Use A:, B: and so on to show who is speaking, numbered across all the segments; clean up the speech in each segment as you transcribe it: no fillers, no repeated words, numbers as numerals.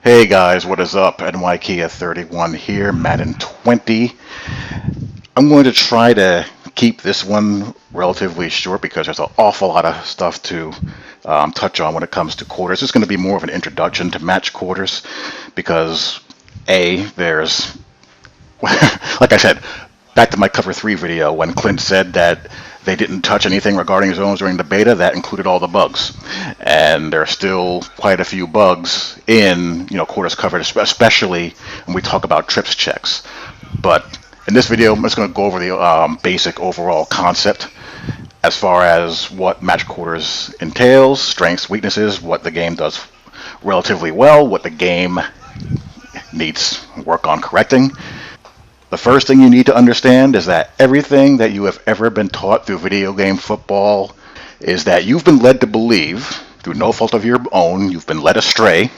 A: Hey guys, what is up? NYKia31 here, Madden 20. I'm going to try to keep this one relatively short because there's an awful lot of stuff to touch on when it comes to quarters. It's going to be more of an introduction to match quarters because there's like I said, back to my cover 3 video when Clint said that they didn't touch anything regarding zones during the beta. That included all the bugs, and there are still quite a few bugs in quarters covered, especially when we talk about trips checks. But in this video, I'm just going to go over the basic overall concept as far as what match quarters entails, strengths, weaknesses, what the game does relatively well, what the game needs work on correcting. The first thing you need to understand is that everything that you have ever been taught through video game football is that you've been led to believe, through no fault of your own, you've been led astray.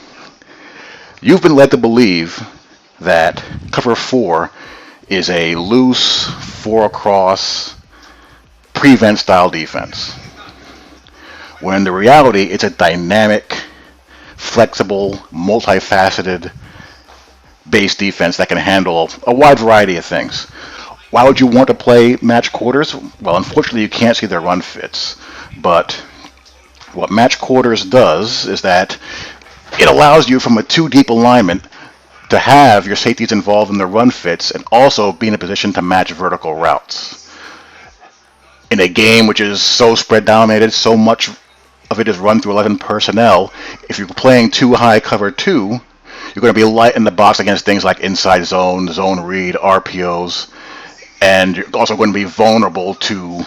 A: You've been led to believe that cover 4 is a loose, 4 across, prevent style defense. When the reality, it's a dynamic, flexible, multifaceted base defense that can handle a wide variety of things. Why would you want to play match quarters? Well, unfortunately, you can't see their run fits. But what match quarters does is that it allows you from a 2 deep alignment to have your safeties involved in the run fits and also be in a position to match vertical routes. In a game which is so spread dominated, so much of it is run through 11 personnel, if you're playing 2 high cover 2, you're going to be light in the box against things like inside zone, zone read, RPOs, and you're also going to be vulnerable to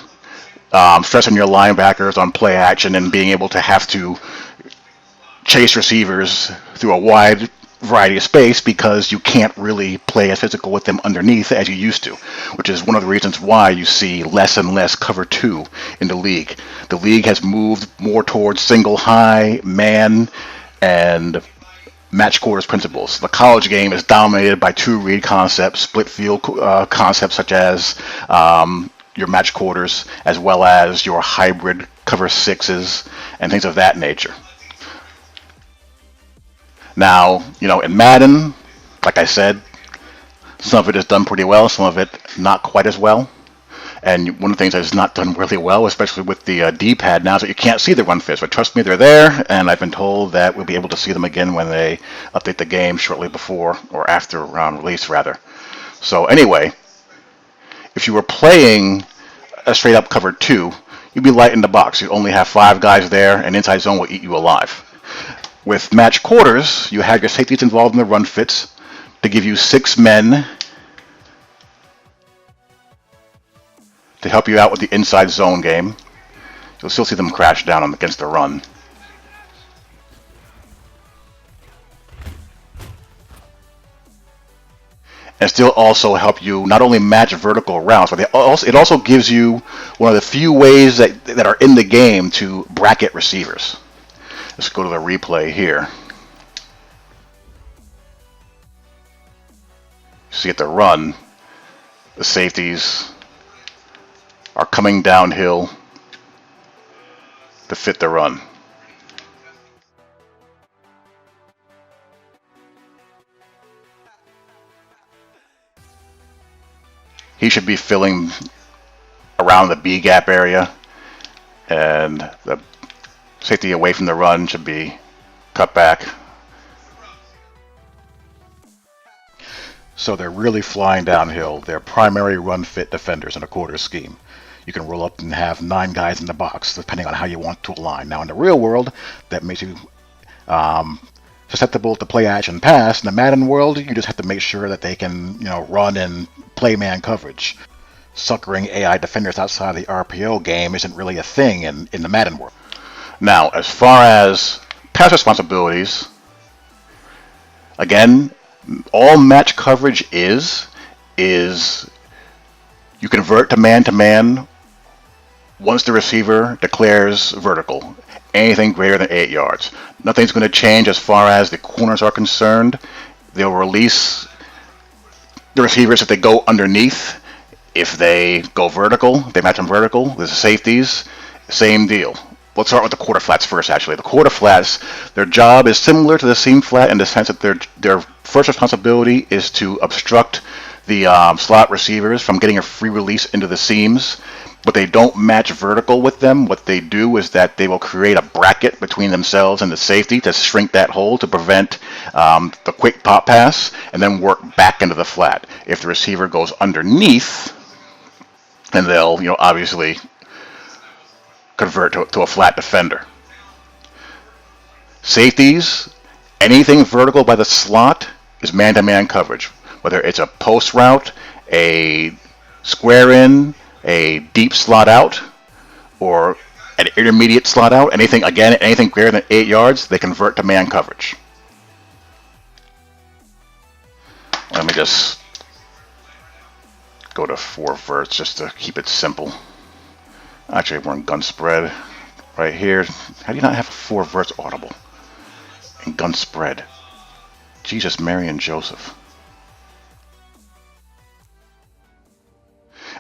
A: stressing your linebackers on play action and being able to have to chase receivers through a wide variety of space because you can't really play as physical with them underneath as you used to, which is one of the reasons why you see less and less cover 2 in the league. The league has moved more towards single high, man, and match quarters principles. The college game is dominated by 2 read concepts, split field concepts such as your match quarters, as well as your hybrid cover 6s and things of that nature. Now, in Madden, like I said, some of it is done pretty well, some of it not quite as well. And one of the things that is not done really well, especially with the D-pad now, is that you can't see the run fits. But trust me, they're there, and I've been told that we'll be able to see them again when they update the game shortly before or after release, rather. So anyway, if you were playing a straight-up cover 2, you'd be light in the box. You only have 5 guys there, and inside zone will eat you alive. With match quarters, you have your safeties involved in the run fits to give you 6 men to help you out with the inside zone game. You'll still see them crash down against the run. And still also help you not only match vertical routes, but it also gives you one of the few ways that are in the game to bracket receivers. Let's go to the replay here. See at the run, the safeties are coming downhill to fit the run. He should be filling around the B gap area, and the safety away from the run should be cut back. So they're really flying downhill. They're primary run fit defenders in a quarter scheme. You can roll up and have 9 guys in the box, depending on how you want to align. Now, in the real world, that makes you susceptible to play action pass. In the Madden world, you just have to make sure that they can, run and play man coverage. Suckering AI defenders outside the RPO game isn't really a thing in the Madden world. Now, as far as pass responsibilities, again, all match coverage is you convert to man once the receiver declares vertical, anything greater than 8 yards. Nothing's going to change as far as the corners are concerned. They'll release the receivers if they go underneath. If they go vertical, they match them vertical. The safeties, same deal. let's start with the quarter flats first, actually. The quarter flats, their job is similar to the seam flat in the sense that their first responsibility is to obstruct the slot receivers from getting a free release into the seams. But they don't match vertical with them. What they do is that they will create a bracket between themselves and the safety to shrink that hole to prevent the quick pop pass, and then work back into the flat. If the receiver goes underneath, then they'll, obviously convert to a flat defender. Safeties, anything vertical by the slot is man-to-man coverage. Whether it's a post route, a square in, a deep slot out, or an intermediate slot out, anything greater than 8 yards, they convert to man coverage. Let me just go to 4 verts just to keep it simple. Actually, we're in gun spread right here. How do you not have 4 verts audible in gun spread? Jesus, Mary, and Joseph.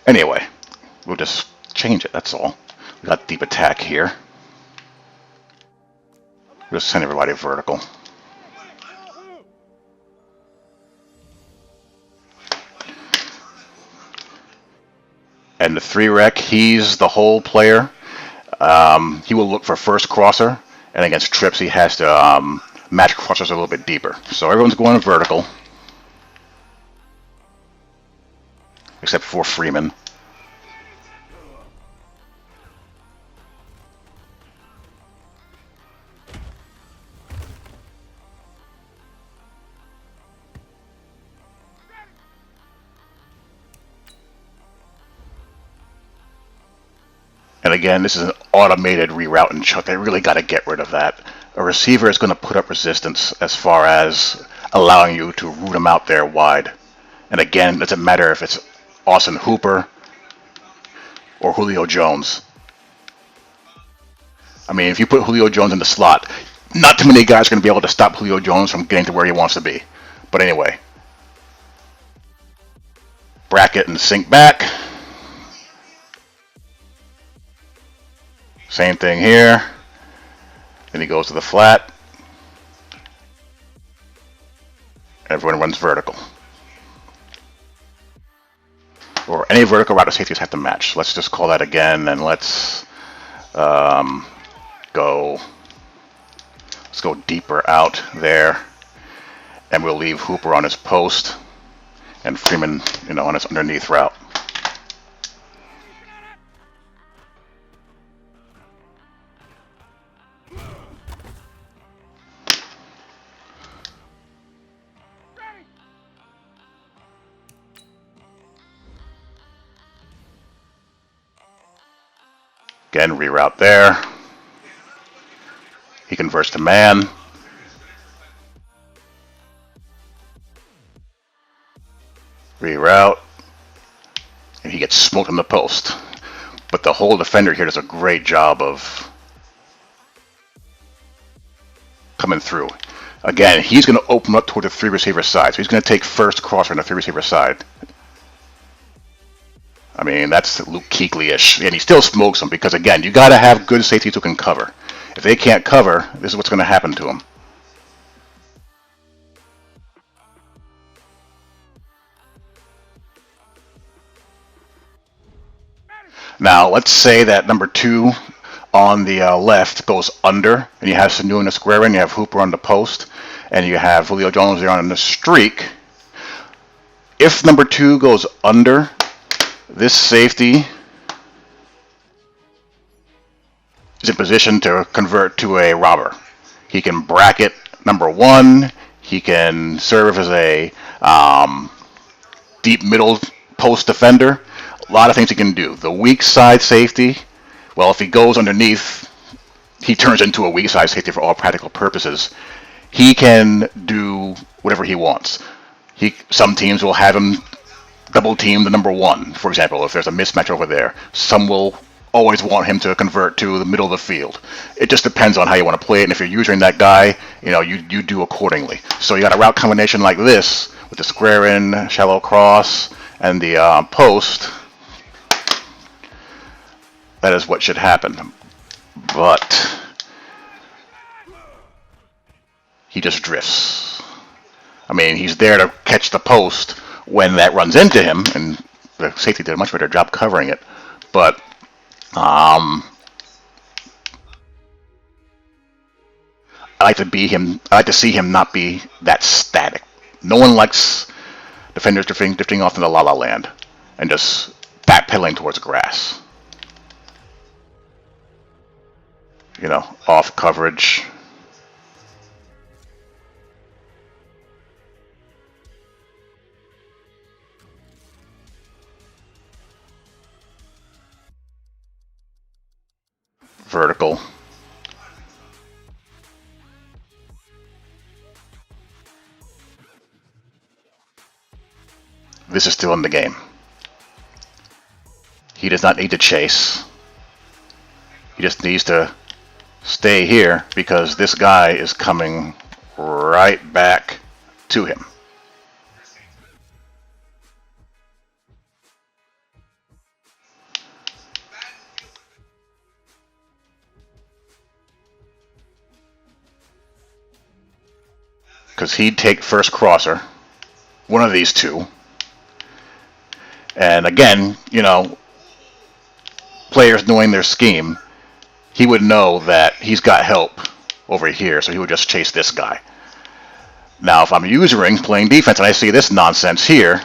A: Anyway, we'll just change it, that's all. We got deep attack here. We'll just send everybody vertical. And the 3-rec, he's the whole player. He will look for first crosser, and against trips he has to match crossers a little bit deeper. So everyone's going vertical, except for Freeman. And again, this is an automated reroute and chuck. They really got to get rid of that. A receiver is going to put up resistance as far as allowing you to root them out there wide. And again, it doesn't matter if it's Austin Hooper or Julio Jones. I mean, if you put Julio Jones in the slot, not too many guys are going to be able to stop Julio Jones from getting to where he wants to be. But anyway, bracket and sink back. Same thing here. Then he goes to the flat. Everyone runs vertical. Or any vertical route the safeties have to match. Let's just call that again, and let's go deeper out there. And we'll leave Hooper on his post and Freeman, on his underneath route. Again, reroute there. He converts to man. Reroute. And he gets smoked in the post. But the whole defender here does a great job of coming through. Again, he's going to open up toward the 3 receiver side. So he's going to take first crosser on the 3 receiver side. I mean, that's Luke Kuechly-ish, and he still smokes them because, again, you got to have good safeties who can cover. If they can't cover, this is what's going to happen to them. Now, let's say that number 2 on the left goes under, and you have Sanu in the square, and you have Hooper on the post, and you have Julio Jones there on the streak. If number 2 goes under, this safety is in position to convert to a robber. He can bracket number 1. He can serve as a deep middle post defender. A lot of things he can do. The weak side safety, well, if he goes underneath, he turns into a weak side safety for all practical purposes. He can do whatever he wants. Some teams will have him double team the number 1, for example, if there's a mismatch over there. Some will always want him to convert to the middle of the field. It just depends on how you want to play it, and if you're using that guy, you do accordingly. So you got a route combination like this with the square in, shallow cross, and the post. That is what should happen. but he just drifts. I mean, he's there to catch the post when that runs into him, and the safety did a much better job covering it. But I like to be him. I like to see him not be that static. No one likes defenders drifting off into la la land and just backpedaling towards grass. You know, off coverage. Vertical. This is still in the game. He does not need to chase. He just needs to stay here because this guy is coming right back to him. Because he'd take first crosser, one of these two. And again, you know, players knowing their scheme, he would know that he's got help over here, so he would just chase this guy. Now, if I'm usering playing defense and I see this nonsense here,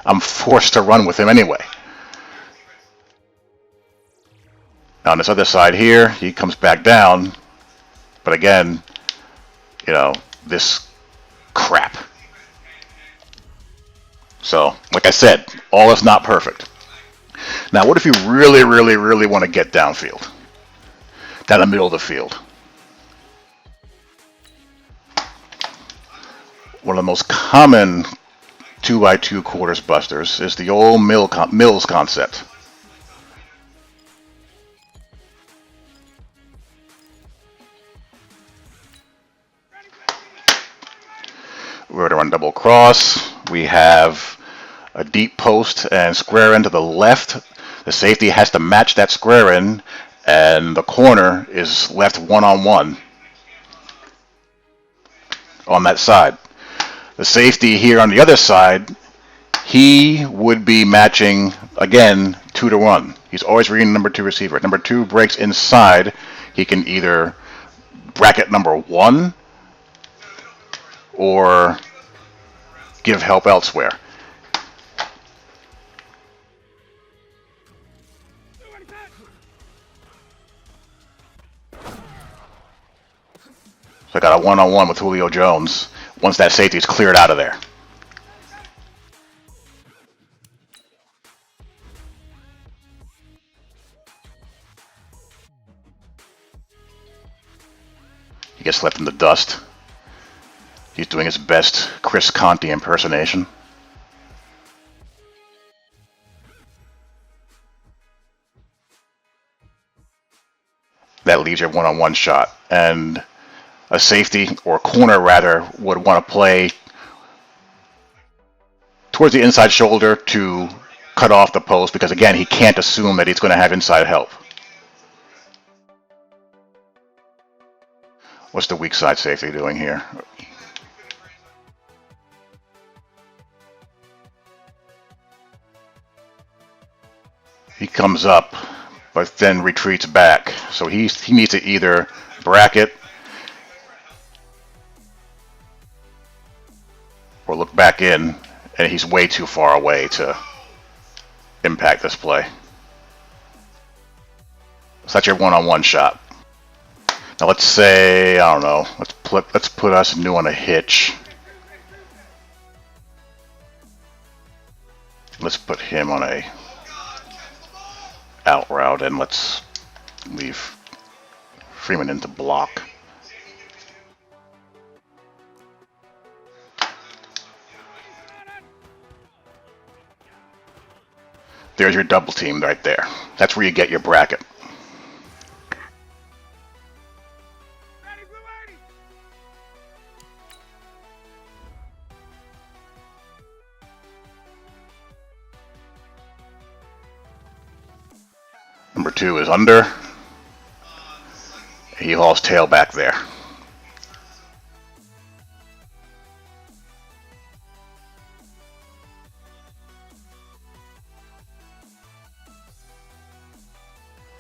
A: I'm forced to run with him anyway. Now, on this other side here, he comes back down, but again, you know, this crap. So, like I said, all is not perfect. Now, what if you really, really, really want to get downfield? Down the middle of the field. One of the most common 2x2 quarters busters is the old Mills concept. We're going to run double cross. We have a deep post and square end to the left. The safety has to match that square end, and the corner is left one-on-one on that side. The safety here on the other side, he would be matching, again, 2-to-1. He's always reading number 2 receiver. If number 2 breaks inside, he can either bracket number 1 or give help elsewhere. So I got a one-on-one with Julio Jones once that safety is cleared out of there. He gets left in the dust. He's doing his best Chris Conte impersonation. That leaves your one-on-one shot. And a safety, or a corner rather, would want to play towards the inside shoulder to cut off the post because, again, he can't assume that he's going to have inside help. What's the weak side safety doing here? He comes up, but then retreats back. So he needs to either bracket or look back in, and he's way too far away to impact this play. So that's your one-on-one shot. Now let's say, I don't know, let's put us new on a hitch. Let's put him on a out route, and let's leave Freeman into block. There's your double team right there. That's where you get your bracket. Number 2 is under. He hauls tail back there.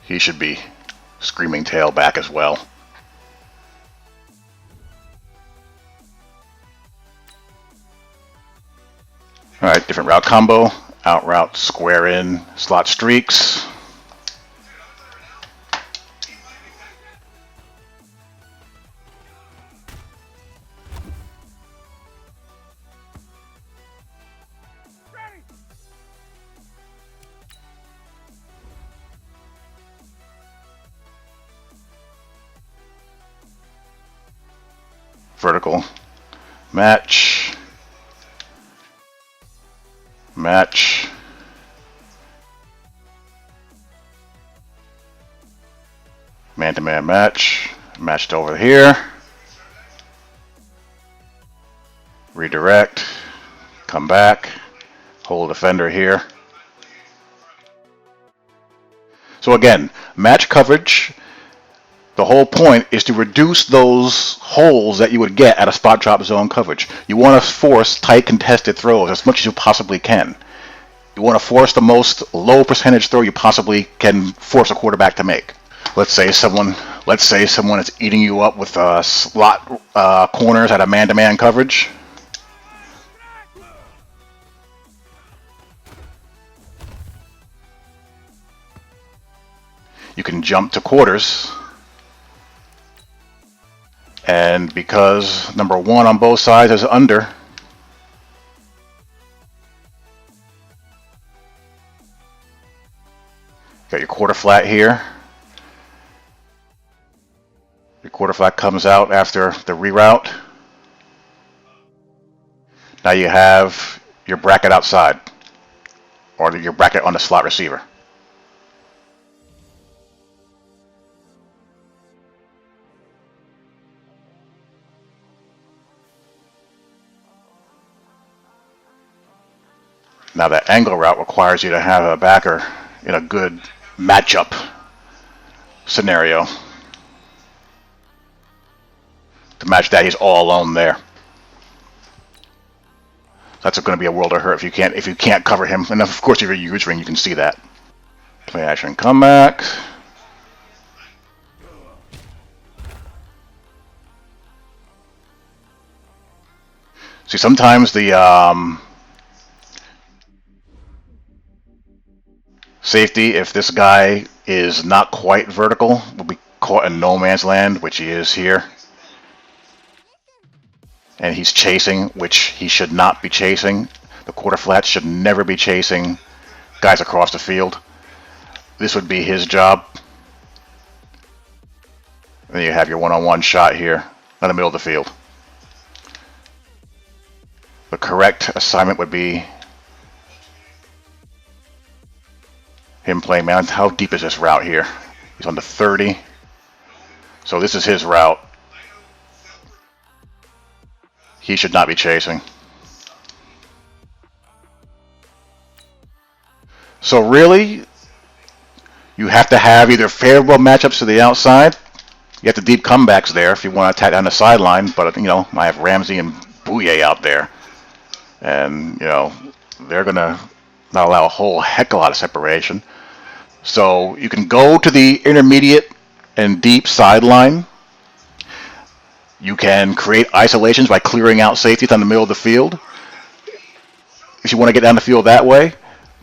A: He should be screaming tail back as well. Alright, different route combo. Out route, square in, slot streaks. Vertical. Match. Match. Man-to-man match. Matched over here. Redirect. Come back. Hold defender here. So again, match coverage. The whole point is to reduce those holes that you would get at a spot drop zone coverage. You want to force tight contested throws as much as you possibly can. You want to force the most low percentage throw you possibly can force a quarterback to make. Let's say someone is eating you up with slot corners at a man-to-man coverage. You can jump to quarters. And because number 1 on both sides is under, got your quarter flat here. Your quarter flat comes out after the reroute. Now you have your bracket outside, or your bracket on the slot receiver. Now that angle route requires you to have a backer in a good matchup scenario. To match that, he's all alone there. That's going to be a world of hurt if you can't cover him. And of course, if you're using, you can see that. Play action comeback. See, sometimes the safety, if this guy is not quite vertical, will be caught in no man's land, which he is here. And he's chasing, which he should not be chasing. The quarter flats should never be chasing guys across the field. This would be his job. And then you have your one-on-one shot here in the middle of the field. The correct assignment would be him playing man. How deep is this route here? He's on the 30. So this is his route. He should not be chasing. So really, you have to have either favorable matchups to the outside. You have the deep comebacks there if you want to attack down the sideline. But I have Ramsey and Bouye out there, and they're gonna not allow a whole heck of a lot of separation. So you can go to the intermediate and deep sideline. You can create isolations by clearing out safeties on the middle of the field if you want to get down the field that way.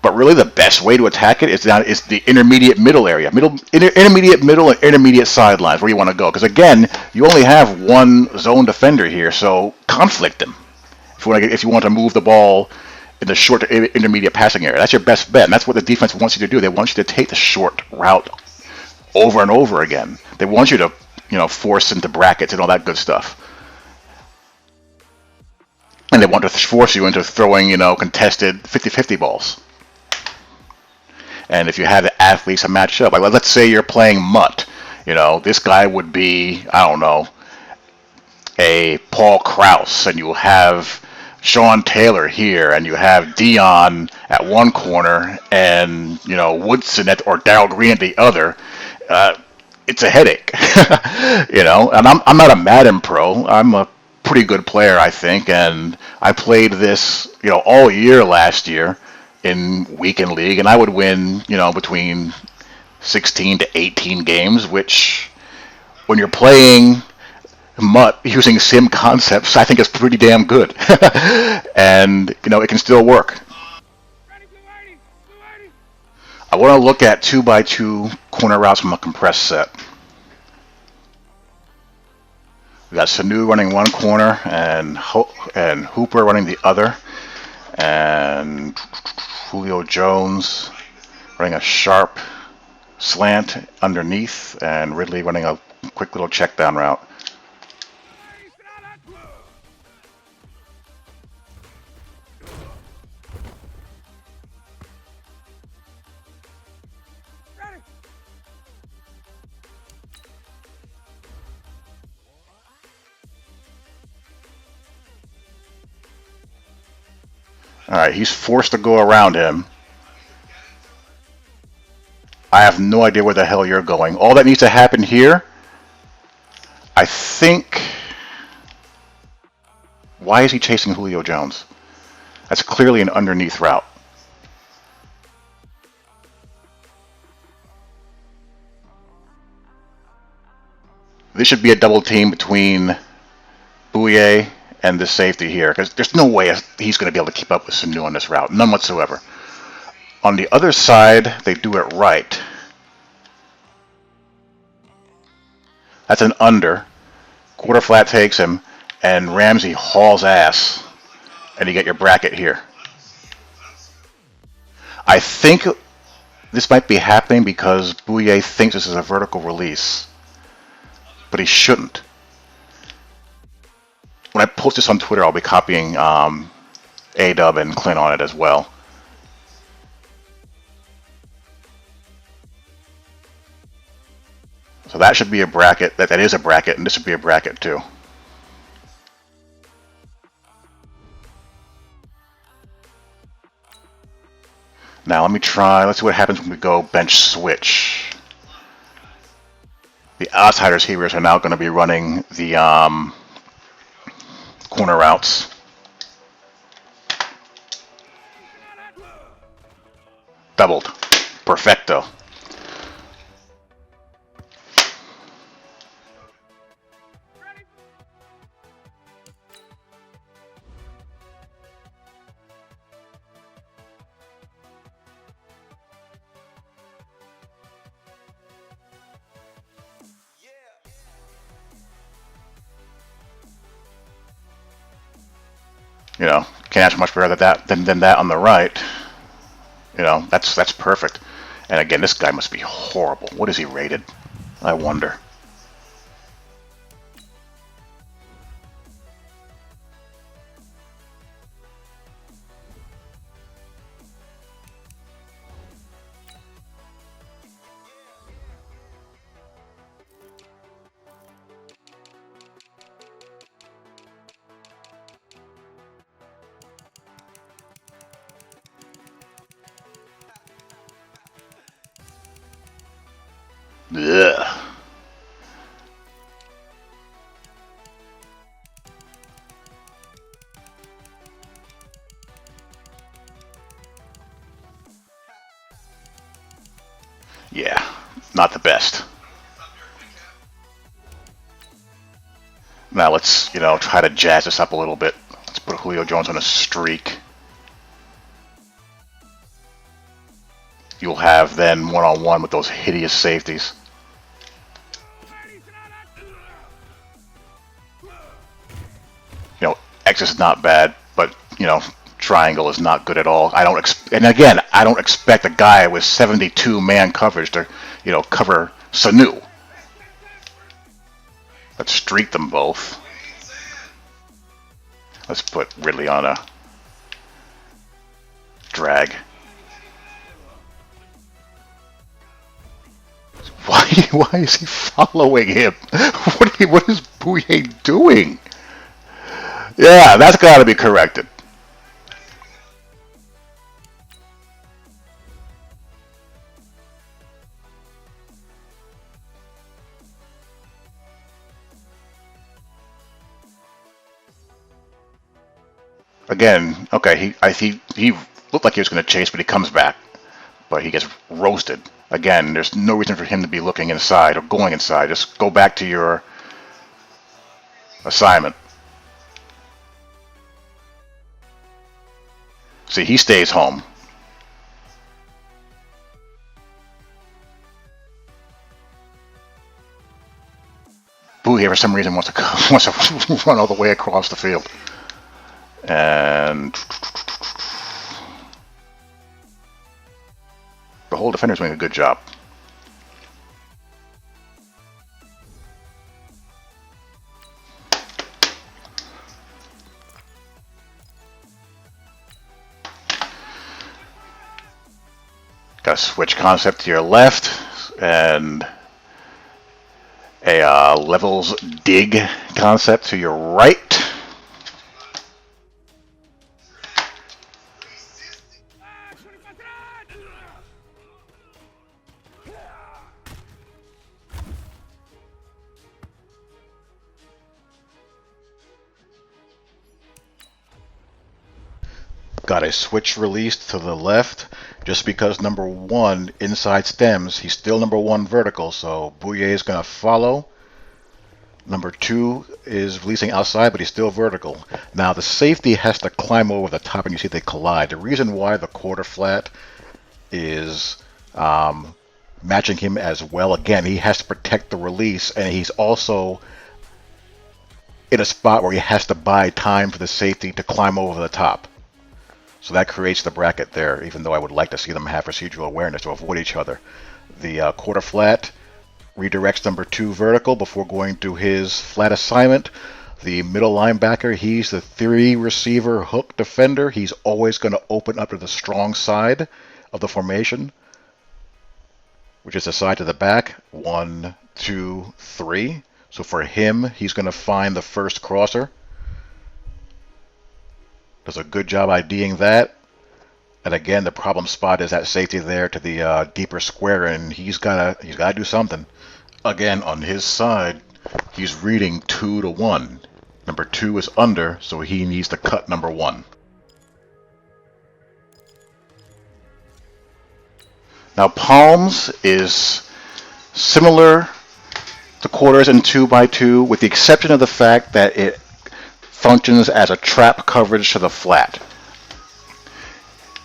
A: But really the best way to attack it is the intermediate middle area. Intermediate middle and intermediate sidelines where you want to go. Because again, you only have one zone defender here, so conflict them. If you want to move the ball in the short to intermediate passing area. That's your best bet. And that's what the defense wants you to do. They want you to take the short route over and over again. They want you to force into brackets and all that good stuff. And they want to force you into throwing, contested 50-50 balls. And if you have the athletes to match up, like let's say you're playing Mutt, this guy would be, I don't know, a Paul Krause, and you have Sean Taylor here, and you have Dion at one corner, and Woodson or Darrell Green at the other. Uh, it's a headache, And I'm not a Madden pro. I'm a pretty good player, I think, and I played this, all year last year in weekend league, and I would win, between 16 to 18 games, which when you're playing Mutt using sim concepts, I think is pretty damn good. And, it can still work. I want to look at 2x2 corner routes from a compressed set. We got Sanu running one corner and Hooper running the other. And Julio Jones running a sharp slant underneath, and Ridley running a quick little check down route. All right, he's forced to go around him. I have no idea where the hell you're going. All that needs to happen here, I think... Why is he chasing Julio Jones? That's clearly an underneath route. This should be a double team between Bouye and the safety here, because there's no way he's going to be able to keep up with Sanu on this route. None whatsoever. On the other side, they do it right. That's an under. Quarter flat takes him, and Ramsey hauls ass, and you get your bracket here. I think this might be happening because Bouye thinks this is a vertical release, but he shouldn't. When I post this on Twitter, I'll be copying A-Dub and Clint on it as well. So that should be a bracket. That is a bracket, and this should be a bracket too. Now let me try. Let's see what happens when we go bench switch. The outsiders here are now going to be running the corner routes. Doubled. Perfecto. Can't ask much better than that on the right. That's perfect. And again, this guy must be horrible. What is he rated? I wonder. Ugh. Yeah, not the best. Now let's, try to jazz this up a little bit. Let's put Julio Jones on a streak. You'll have then one-on-one with those hideous safeties. X is not bad, but, triangle is not good at all. I don't expect a guy with 72 man coverage to, cover Sanu. Let's streak them both. Let's put Ridley on a drag. Why is he following him? What is Bouye doing? Yeah, that's got to be corrected. Again, okay, he looked like he was going to chase, but he comes back, but he gets roasted. Again, there's no reason for him to be looking inside or going inside. Just go back to your assignment. See, he stays home. Boo here for some reason wants to wants to run all the way across the field. And the whole defender's doing a good job. Got to switch concept to your left and a levels dig concept to your right. Got a switch released to the left just because number one inside stems, he's still number one vertical, so Bouye is going to follow. Number two is releasing outside, but he's still vertical. Now the safety has to climb over the top, and you see they collide. The reason why the quarter flat is matching him as well, again, he has to protect the release, and he's also in a spot where he has to buy time for the safety to climb over the top. So that creates the bracket there, even though I would like to see them have procedural awareness to avoid each other. The quarter flat redirects number two vertical before going to his flat assignment. The middle linebacker, he's the three receiver hook defender. He's always going to open up to the strong side of the formation, which is the side to the back. 1, 2, 3. So for him, he's going to find the first crosser. Does a good job IDing that. And again, the problem spot is that safety there to the deeper square, and he's gotta do something. Again, on his side, he's reading 2 to 1. Number 2 is under, so he needs to cut number 1. Now, palms is similar to quarters and 2x2, with the exception of the fact that it functions as a trap coverage to the flat.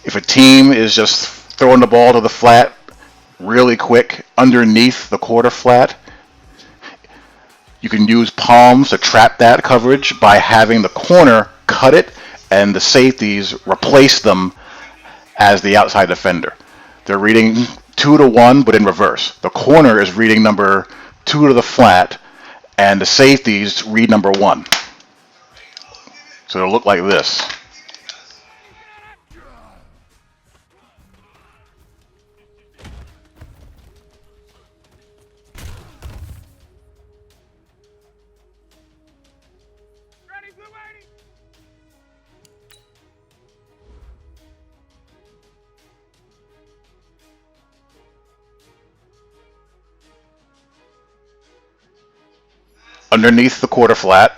A: If a team is just throwing the ball to the flat really quick underneath the quarter flat, you can use palms to trap that coverage by having the corner cut it and the safeties replace them as the outside defender. They're reading 2 to 1, but in reverse. The corner is reading number 2 to the flat, and the safeties read number 1. So it'll look like this. Underneath the quarter flat,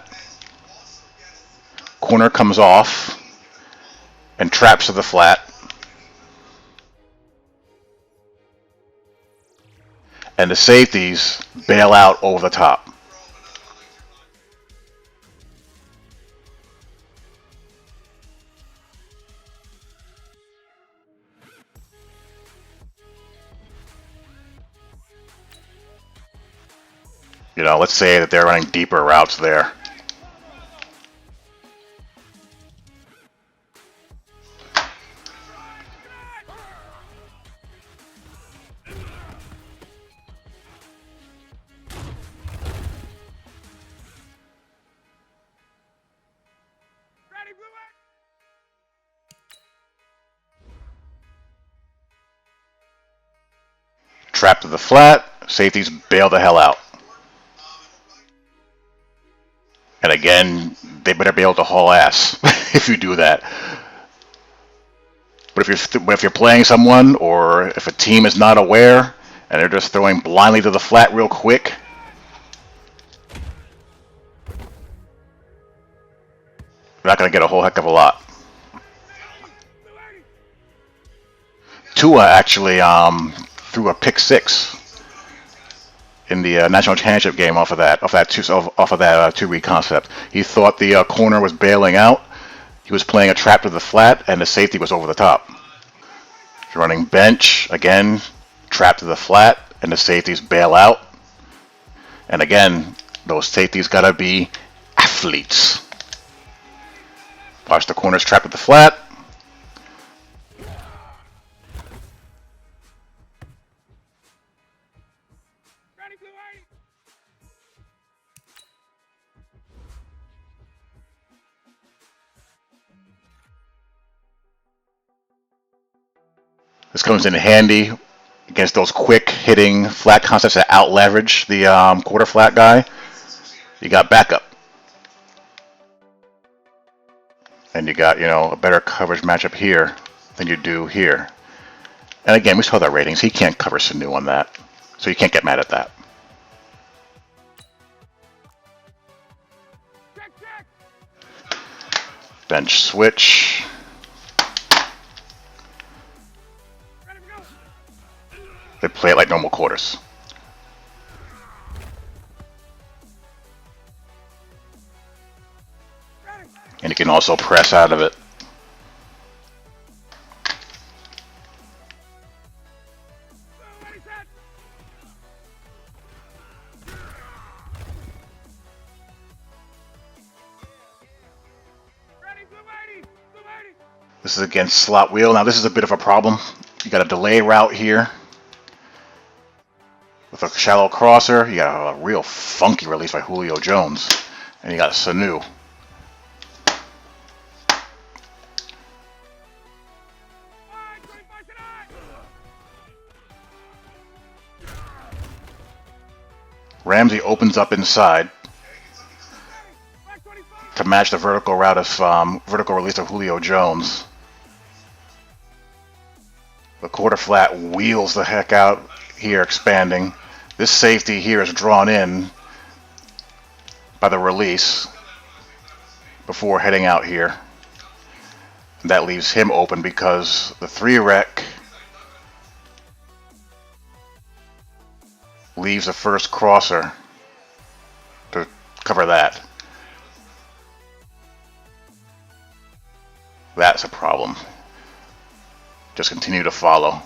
A: corner comes off and traps to the flat. And the safeties bail out over the top. You know, let's say that they're running deeper routes there. Trap to the flat, safeties bail the hell out. And again, they better be able to haul ass if you do that. But if you're playing someone, or if a team is not aware and they're just throwing blindly to the flat real quick, they're not going to get a whole heck of a lot. Tua actually threw a pick six in the national championship game off of that two read concept. He thought the corner was bailing out. He was playing a trap to the flat, and the safety was over the top. He's running bench again, trap to the flat, and the safeties bail out. And again, those safeties gotta be athletes. Watch the corners trap to the flat. This comes in handy against those quick hitting flat concepts that out leverage the quarter flat guy. You got backup. And you got, a better coverage matchup here than you do here. And again, we saw the ratings. He can't cover Sanu on that. So you can't get mad at that. Bench switch. They play it like normal quarters. And you can also press out of it. This is against slot wheel. Now this is a bit of a problem. You got a delay route here. With a shallow crosser, you got a real funky release by Julio Jones. And you got Sanu. Ramsey opens up inside to match the vertical route of vertical release of Julio Jones. The quarter flat wheels the heck out here, expanding. This safety here is drawn in by the release before heading out here. That leaves him open because the 3-rec leaves the first crosser to cover that. That's a problem. Just continue to follow.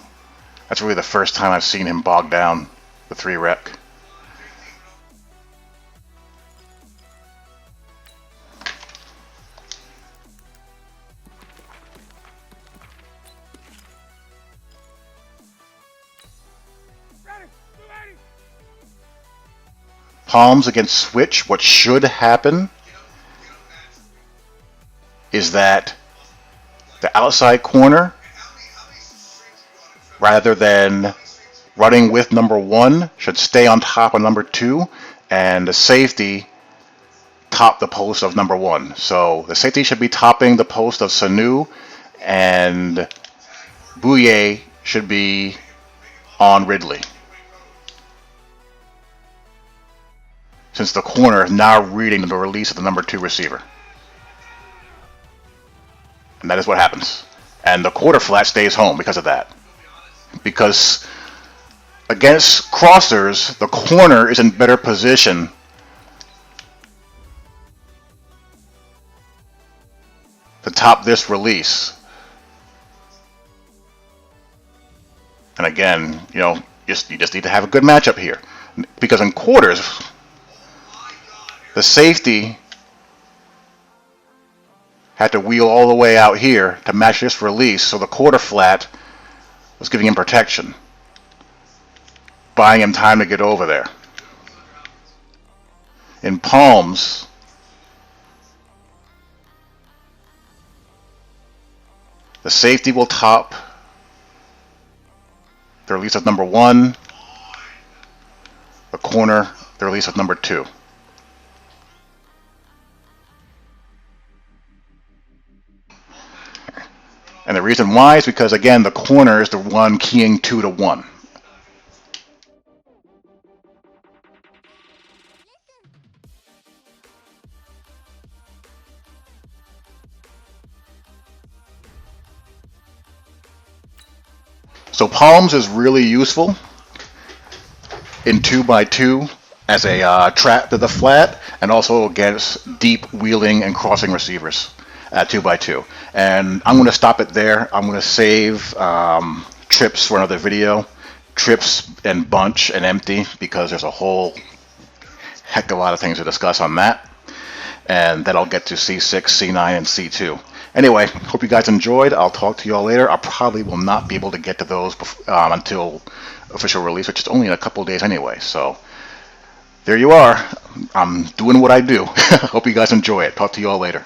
A: That's really the first time I've seen him bog down the 3-rec. Palms against switch, what should happen is that the outside corner, rather than running with number 1, should stay on top of number 2, and the safety top the post of number 1. So the safety should be topping the post of Sanu, and Bouye should be on Ridley. Since the corner is now reading the release of the number 2 receiver. And that is what happens. And the quarter flat stays home because of that. Because against crossers, the corner is in better position to top this release. And again, you just need to have a good matchup here. Because in quarters, the safety had to wheel all the way out here to match this release, so the quarter flat was giving him protection, buying him time to get over there. In palms, the safety will top the release of number 1, the corner the release of number 2. And the reason why is because, again, the corner is the one keying 2 to 1. So palms is really useful in 2x2 as a trap to the flat, and also against deep wheeling and crossing receivers at 2x2. And I'm going to stop it there. I'm going to save trips for another video. Trips and bunch and empty, because there's a whole heck of a lot of things to discuss on that. And then I'll get to C6, C9, and C2. Anyway, hope you guys enjoyed. I'll talk to you all later. I probably will not be able to get to those until official release, which is only in a couple of days anyway. So there you are. I'm doing what I do. Hope you guys enjoy it. Talk to you all later.